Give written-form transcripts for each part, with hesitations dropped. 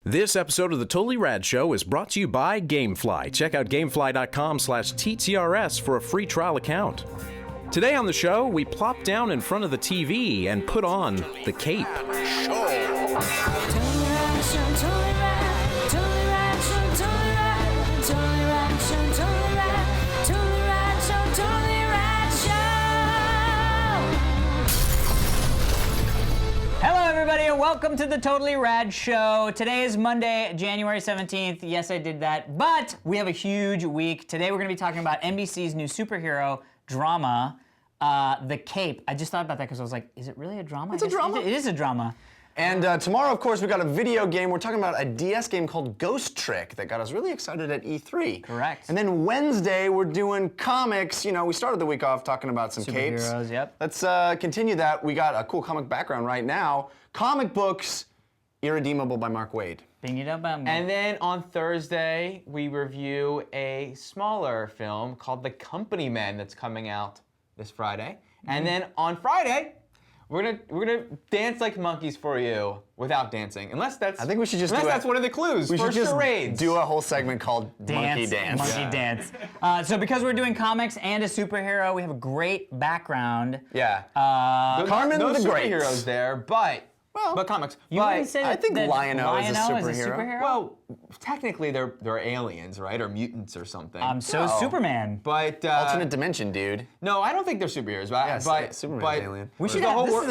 This episode of The Totally Rad Show is brought to you by Gamefly. Check out gamefly.com/TTRS for a free trial account. Today on the show, we plop down in front of the TV and put on the cape. Hello, everybody, and welcome to the Totally Rad Show. Today is Monday, January 17th. Yes, I did that, but we have a huge week. Today, we're going to be talking about NBC's new superhero drama, The Cape. I just thought about that because I was like, is it really a drama? It's a drama. It is a drama. And tomorrow, of course, we got a video game. We're talking about a DS game called Ghost Trick that got us really excited at E3. Correct. And then Wednesday, we're doing comics. You know, we started the week off talking about some capes. Superheroes, yep. Let's continue that. We got a cool comic background right now. Comic books, Irredeemable by Mark Waid. Bing it up, And then on Thursday, we review a smaller film called The Company Men that's coming out this Friday. And then on Friday, we're gonna dance like monkeys for you without dancing, unless that's. I think we should just. That's one of the clues. We for should just charades. do a whole segment called Monkey Dance. Monkey Dance. So because we're doing comics and a superhero, we have a great background. Yeah. Carmen the Great. superheroes there, but comics. You wouldn't say I think that Lion-O is a Lion-O superhero. Well, technically they're aliens, right, or mutants or something. So is Superman. But Alternate dimension, dude. No, I don't think they're superheroes. But, Superman's alien. We should the have, whole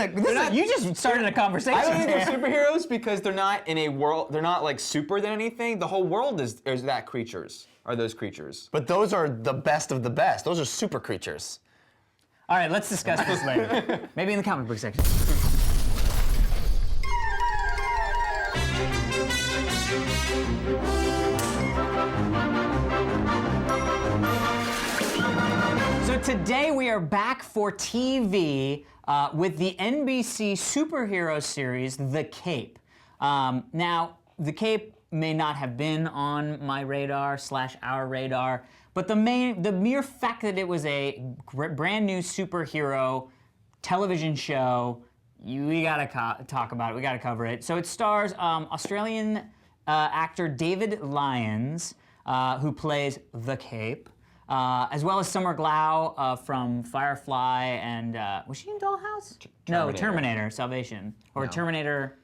you just started a conversation. I don't think they're here. superheroes because they're not in a world. They're not like super than anything. The whole world is that creatures. Are those creatures? But those are the best of the best. Those are super creatures. All right, let's discuss this later. Maybe in the comic book section. So today we are back for TV with the NBC superhero series, The Cape. Now, The Cape may not have been on my radar / our radar, but the mere fact that it was a brand new superhero television show, we gotta talk about it. We gotta cover it. So it stars Australian actor David Lyons, who plays The Cape. As well as Summer Glau from Firefly and, was she in Dollhouse? No, Terminator, Salvation. Or Terminator,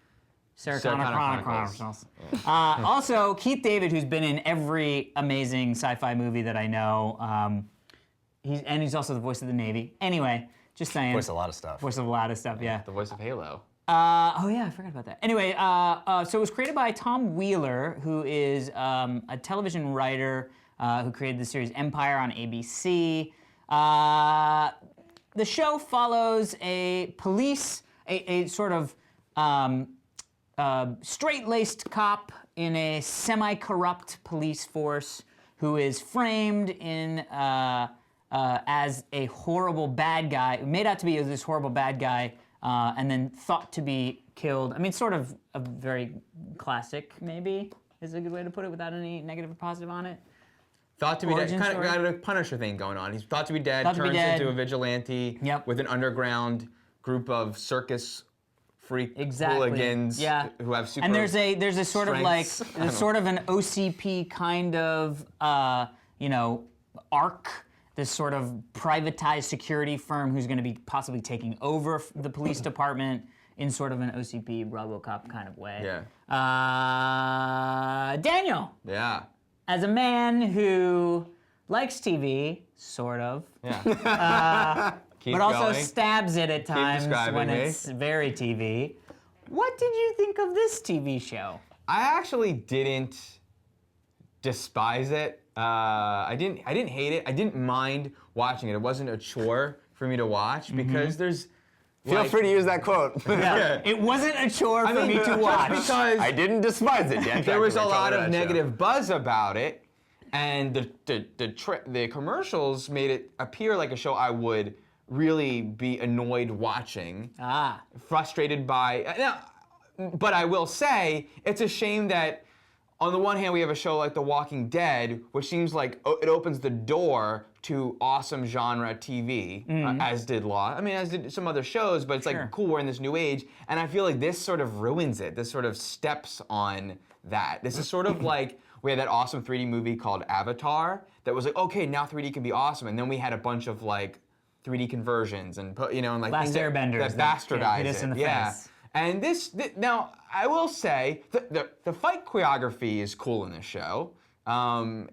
Sarah Connor Chronicles. Also, Keith David, who's been in every amazing sci-fi movie that I know. He's also the voice of the Navy. Anyway, just saying. Voice of a lot of stuff. Voice of a lot of stuff, yeah. The voice of Halo. Oh yeah, I forgot about that. Anyway, so it was created by Tom Wheeler, who is a television writer who created the series Empire on ABC. The show follows a sort of straight-laced cop in a semi-corrupt police force who is framed in as a horrible bad guy, made out to be this horrible bad guy, and then thought to be killed. I mean, sort of a very classic, maybe, is a good way to put it without any negative or positive on it. Thought to be dead. Origin Kind of story? got a Punisher thing going on. He's thought to be dead, Thought to be turns dead. into a vigilante with an underground group of circus freak hooligans who have super And there's a sort of like strengths. there's sort of an OCP kind of arc. This sort of privatized security firm who's going to be possibly taking over the police department in sort of an OCP RoboCop kind of way. Yeah. Daniel. Yeah. As a man who likes TV, sort of, Keep but also going. stabs it at times describing when me. it's very TV, what did you think of this TV show? I actually didn't despise it. I didn't hate it. I didn't mind watching it. It wasn't a chore for me to watch because there's. Feel free to use that quote. Yeah, it wasn't a chore for me to watch. Because I didn't despise it. there was a lot of negative buzz about it, and the commercials made it appear like a show I would really be annoyed watching. Frustrated by. But I will say, it's a shame that on the one hand, we have a show like The Walking Dead, which seems like it opens the door to awesome genre TV, as did Law. I mean, as did some other shows, but it's like, cool, we're in this new age. And I feel like this sort of ruins it. This sort of steps on that. This is sort of like, we had that awesome 3D movie called Avatar that was like, okay, now 3D can be awesome. And then we had a bunch of like 3D conversions and put, and like Last things Airbenders that bastardized hit us in it. the face. And now I will say the fight choreography is cool in this show, and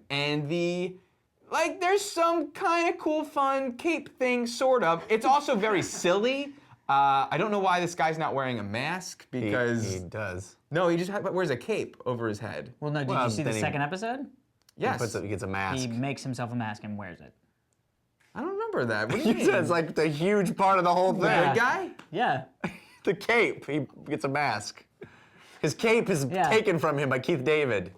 there's some kind of cool, fun cape thing, sort of. It's also very silly. I don't know why this guy's not wearing a mask because he does. No, he just wears a cape over his head. Well, no, did you see the second episode? Yes. He gets a mask. He makes himself a mask and wears it. I don't remember that. What do you He mean? said it's like the huge part of the whole thing. The good guy? Yeah. The cape. He gets a mask. His cape is taken from him by Keith David.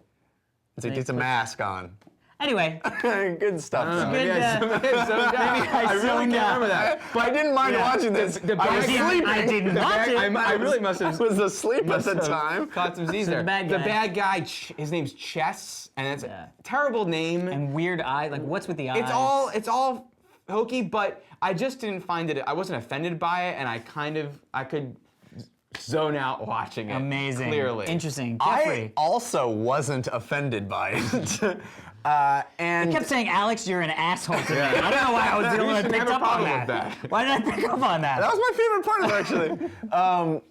So he gets a mask on. Anyway. Good stuff. though. Good, I really can't remember that. But I didn't mind watching this. I was sleeping. I didn't watch it. I really must have. I was asleep at the time. Caught some Z's So there. the bad The guy. bad guy, his name's Chess, and it's a terrible name. And weird eye. Like, what's with the eyes? It's all hokey, but I just didn't find it. I wasn't offended by it, and I could zone out watching it. Amazing. Clearly. Interesting. I Jeffrey. also wasn't offended by it. And I kept saying, Alex, you're an asshole to me. I don't know why I was the only one that shouldn't picked have a up on problem that. with that. Why did I pick up on that? that was my favorite part of it, actually.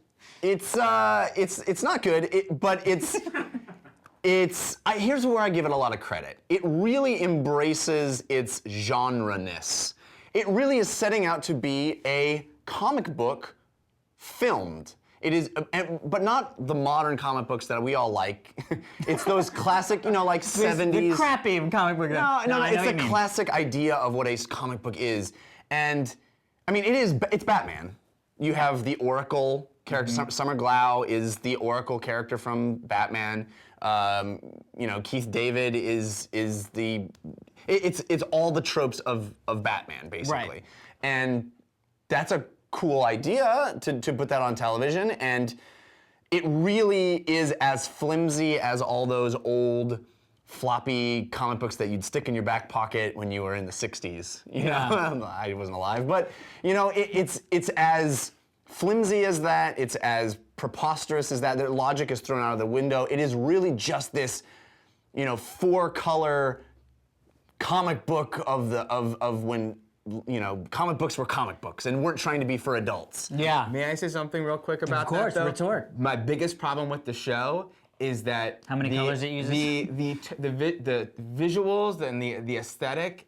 It's not good, but here's where I give it a lot of credit. It really embraces its genre-ness. It really is setting out to be a comic book filmed. It is, but not the modern comic books that we all like. It's those classic, like 70s. The crappy comic book. No, I know it's what the you mean. classic idea of what a comic book is. And, I mean, it's Batman. You have the Oracle character, Summer Glau is the Oracle character from Batman. Keith David is the, it's all the tropes of Batman, basically. Right. And that's a cool idea to put that on television, and it really is as flimsy as all those old floppy comic books that you'd stick in your back pocket when you were in the 60s. You know? I wasn't alive, but it's as flimsy as that, it's as preposterous as that. The logic is thrown out of the window. It is really just this, 4-color comic book of when comic books were comic books and weren't trying to be for adults. Yeah. May I say something real quick about Of course, that, though? retort. My biggest problem with the show is that How many colors it uses? The visuals and the aesthetic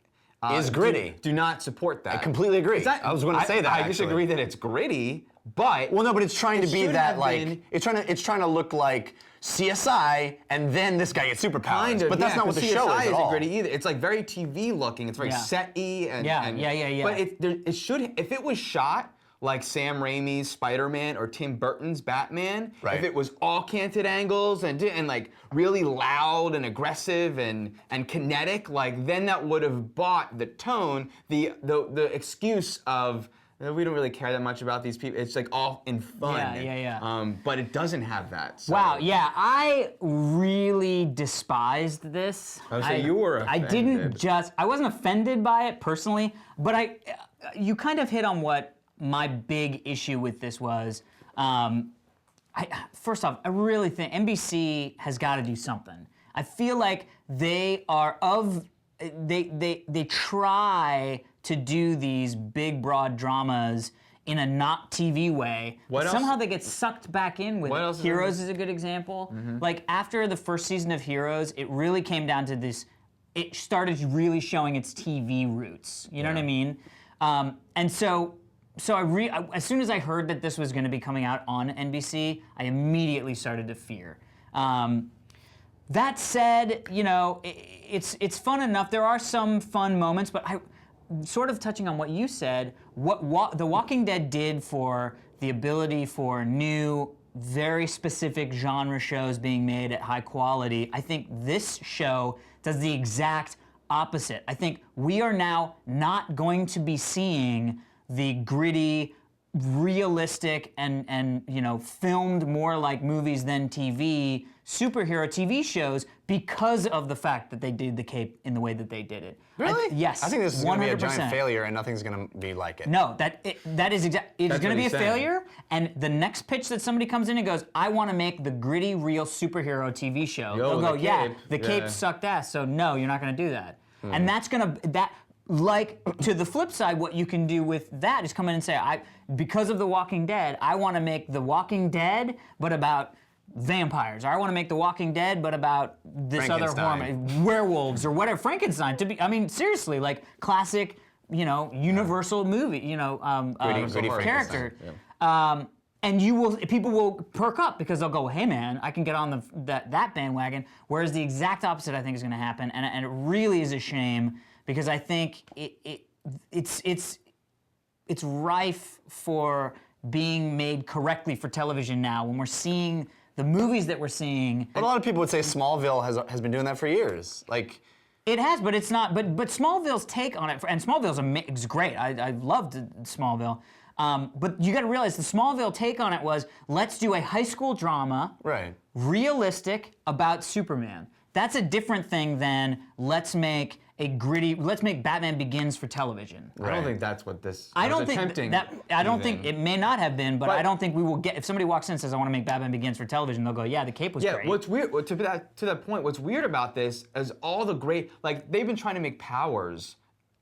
Is gritty. Do not support that. I completely agree. It's not- I was going to say that. I actually. disagree that it's gritty, but Well, no, but it's trying to be should that have like been- it's trying to look like CSI, and then this guy gets superpowers. kind of. But that's not what the show is at isn't all. gritty either. It's like very TV looking. It's very Yeah. set-y and Yeah. But it should, if it was shot like Sam Raimi's Spider-Man or Tim Burton's Batman, Right. if it was all canted angles and like really loud and aggressive and kinetic, like then that would have bought the tone. The excuse of we don't really care that much about these people. It's like all in fun. Yeah. But it doesn't have that. So. Wow, yeah, I really despised this. Oh, so you were I didn't I wasn't offended by it personally, but you kind of hit on what my big issue with this was. First off, I really think NBC has got to do something. I feel like they try to do these big, broad dramas in a not TV way. What else? Somehow they get sucked back in with What else is Heroes is a good example. Like after the first season of Heroes, it really came down to this. It started really showing its TV roots. You know what I mean? And so as soon as I heard that this was going to be coming out on NBC, I immediately started to fear. That said, it's fun enough. There are some fun moments, but sort of touching on what you said, what The Walking Dead did for the ability for new, very specific genre shows being made at high quality, I think this show does the exact opposite. I think we are now not going to be seeing the gritty, realistic and filmed more like movies than TV superhero TV shows because of the fact that they did the Cape in the way that they did it. Really? Yes. I think this is going to be a 100%. giant failure, and nothing's going to be like it. No, that is exactly. It's That's going to what be a he's saying. failure. And the next pitch that somebody comes in and goes, "I want to make the gritty, real superhero TV show," Yo, they'll go, the "Yeah, Cape. the Cape Yeah. sucked ass." So no, you're not going to do that. And that's going to like to the flip side. What you can do with that is come in and say, because of The Walking Dead, I want to make The Walking Dead, but about vampires. Or I want to make The Walking Dead, but about this other Frankenstein. horror, werewolves or whatever. Frankenstein. Seriously, like classic, universal movie, Gritty character. Frankenstein, And people will perk up because they'll go, "Hey man, I can get on that bandwagon." Whereas the exact opposite, I think, is going to happen, and it really is a shame because I think it's rife for being made correctly for television now when we're seeing the movies that we're seeing. But a lot of people would say Smallville has been doing that for years. Like, It has, but it's not. But Smallville's take on it, and Smallville's is great. I loved Smallville. But you got to realize the Smallville take on it was, let's do a high school drama, right. realistic about Superman. That's a different thing than let's make Batman Begins for television. I don't think that's what this. I don't was think attempting I don't even. think it may not have been, but I don't think we will get. If somebody walks in and says, "I want to make Batman Begins for television," they'll go, "Yeah, the Cape was Yeah, great." what's weird to that point? What's weird about this is all the great they've been trying to make Powers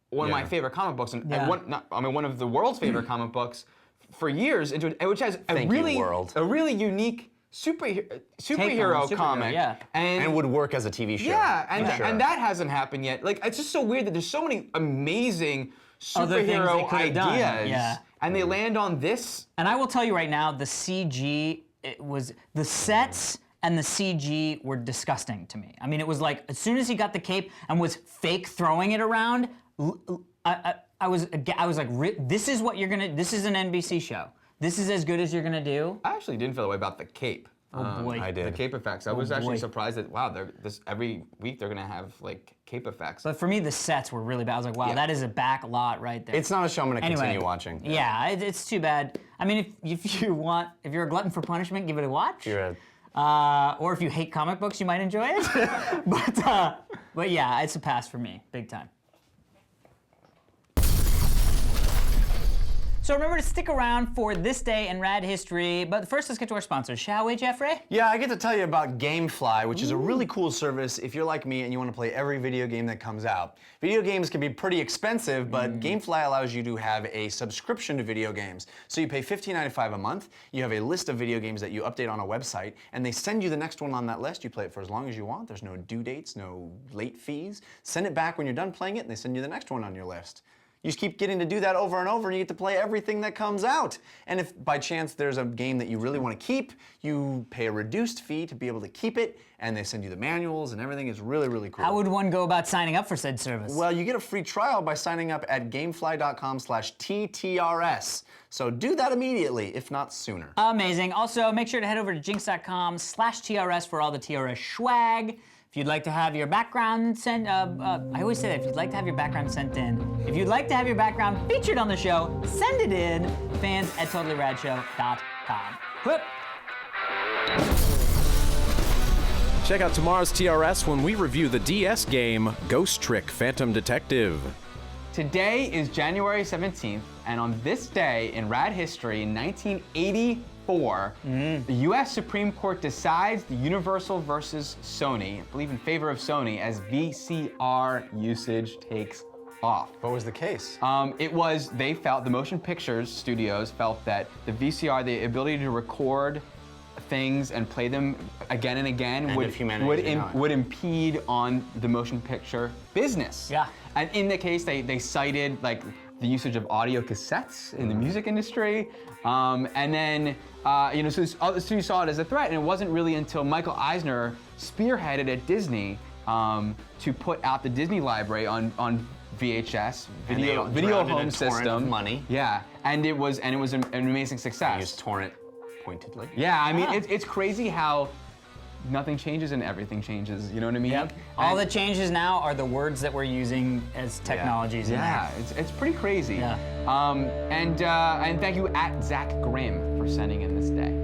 one of my Yeah. favorite comic books, and Yeah. one of the world's favorite comic books for years, which has Thank you, world. a really unique superhero comic, yeah. And would work as a TV show. yeah, for sure. and that hasn't happened yet. Like, it's just so weird that there's so many amazing Other things they superhero could have ideas, done, yeah. and they land on this. And I will tell you right now, the CG, the sets and the CG were disgusting to me. I mean, it was like, as soon as he got the cape and was fake throwing it around, I was like, this is what you're gonna, this is an NBC show. This is as good as you're gonna do. I actually didn't feel that way about the cape. Oh boy. I did. The cape effects. I was actually boy. surprised that every week they're gonna have like cape effects. But for me, the sets were really bad. I was like, wow, that is a back lot right there. It's not a show I'm going to continue watching. Yeah, it's too bad. I mean, if you're a glutton for punishment, give it a watch. You're Or if you hate comic books, you might enjoy it. but yeah, it's a pass for me, big time. So remember to stick around for this day in rad history. But first, let's get to our sponsors, shall we, Jeffrey? Yeah, I get to tell you about GameFly, which is a really cool service if you're like me and you want to play every video game that comes out. Video games can be pretty expensive, but GameFly allows you to have a subscription to video games. So you pay $15.95 a month, you have a list of video games that you update on a website, and they send you the next one on that list. You play it for as long as you want. There's no due dates, no late fees. Send it back when you're done playing it, and they send you the next one on your list. You just keep getting to do that over and over, and you get to play everything that comes out. And if by chance there's a game that you really want to keep, you pay a reduced fee to be able to keep it, and they send you the manuals and everything. Is really, really cool. How would one go about signing up for said service? Well, you get a free trial by signing up at gamefly.com/TTRS. So do that immediately, if not sooner. Amazing. Also, make sure to head over to jinx.com/TRS for all the TRS swag. If you'd like to have your background sent, I always say that, if you'd like to have your background sent in, if you'd like to have your background featured on the show, send it in, fans@totallyradshow.com. Whoop. Check out tomorrow's TRS when we review the DS game Ghost Trick Phantom Detective. Today is January 17th, and on this day in rad history, in 1984, the U.S. Supreme Court decides the Universal versus Sony, I believe in favor of Sony, as VCR usage takes off. What was the case? The motion pictures studios felt that the VCR, the ability to record things and play them again and again End of humanity, would impede on the motion picture business. Yeah. And in the case, they cited like the usage of audio cassettes in the music industry, and then so you saw it as a threat, and it wasn't really until Michael Eisner spearheaded at Disney to put out the Disney library on VHS, video home system. Money. Yeah, and it was an amazing success. Use torrent pointedly. Yeah, I mean, it's crazy how nothing changes and everything changes. You know what I mean? Yep. All the changes now are the words that we're using as technologies. Yeah, it's pretty crazy. Yeah. And thank you at Zach Grimm for sending in this day.